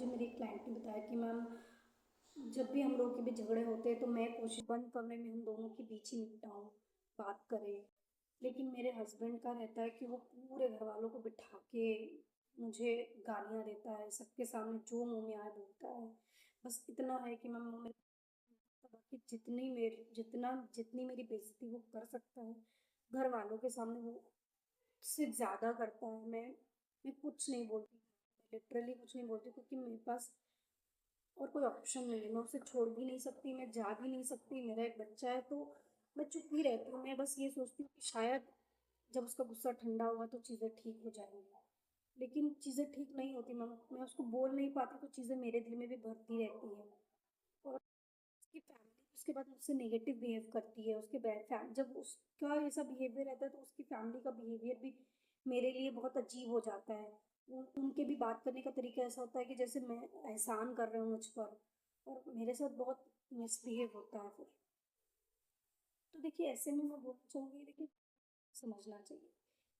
मुझे मेरी एक क्लाइंट ने बताया कि मैम, जब भी हम लोगों के बीच झगड़े होते हैं तो मैं कोशिश बंद कमरे में हम दोनों के बीच ही निपटाऊँ, बात करें। लेकिन मेरे हस्बैंड का रहता है कि वो पूरे घर वालों को बिठा के मुझे गालियाँ देता है, सबके सामने जो मुँह में आए बोलता है। बस इतना है कि मैम वो मेरे बाकी जितनी मेरी बेइज़्ज़ती वो कर सकता है, घर वालों के सामने वो उससे ज़्यादा करता है। मैं कुछ नहीं बोलती, लिटरली कुछ नहीं बोलती, क्योंकि मेरे पास और कोई ऑप्शन नहीं है। मैं उसे छोड़ भी नहीं सकती, मैं जा भी नहीं सकती, मेरा एक बच्चा है, तो मैं चुप ही रहती हूँ। मैं बस ये सोचती हूँ कि शायद जब उसका गुस्सा ठंडा होगा तो चीज़ें ठीक हो जाएँगी। लेकिन चीज़ें ठीक नहीं होती, मैं उसको बोल नहीं पाती, तो चीज़ें मेरे दिल में भी भरती रहती हैं। और उसकी फैमिली उसके बाद मुझसे नेगेटिव बिहेव करती है। उसके बैड फैम जब उसका ऐसा बिहेवियर रहता है तो उसकी फैमिली का बिहेवियर भी मेरे लिए बहुत अजीब हो जाता है। उनके भी बात करने का तरीका ऐसा होता है कि जैसे मैं एहसान कर रहा हूँ मुझ पर, और मेरे साथ बहुत मिसबिहेव होता है फिर। तो देखिए, ऐसे में मैं बोलना चाहूँगी, देखिए समझना चाहिए।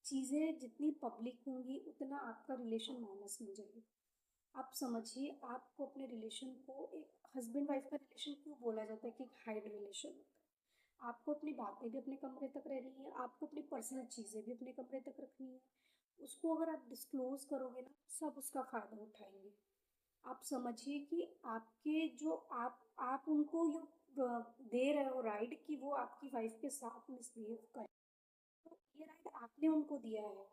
चीज़ें जितनी पब्लिक होंगी उतना आपका रिलेशन माइनस में जाएगा। आप समझिए, आपको अपने रिलेशन को एक हस्बैंड वाइफ का रिलेशन क्यों बोला जाता है कि एक हाइड रिलेशन होता है। आपको अपनी बातें भी अपने कमरे तक रहनी है, आपको अपनी पर्सनल चीज़ें भी अपने कमरे तक रखनी है। उसको अगर आप डिस्क्लोज करोगे ना, सब उसका फ़ायदा उठाएंगे। आप समझिए कि आपके जो आप उनको ये दे रहे हो राइट कि वो आपकी वाइफ के साथ मिसबिहेव करें, तो ये राइट आपने उनको दिया है।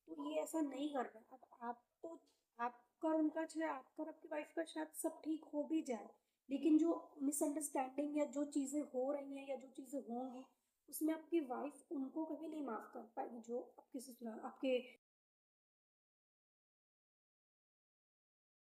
तो ये ऐसा नहीं करना है। अब आप तो आपका और उनका चाहे आपका और आपकी वाइफ का शायद सब ठीक हो भी जाए, लेकिन जो मिसअंडरस्टैंडिंग या जो चीज़ें हो रही हैं या जो चीज़ें होंगी, उसमें आपकी वाइफ उनको कभी नहीं माफ़ कर पाएगी, जो आपके ससुराल आपके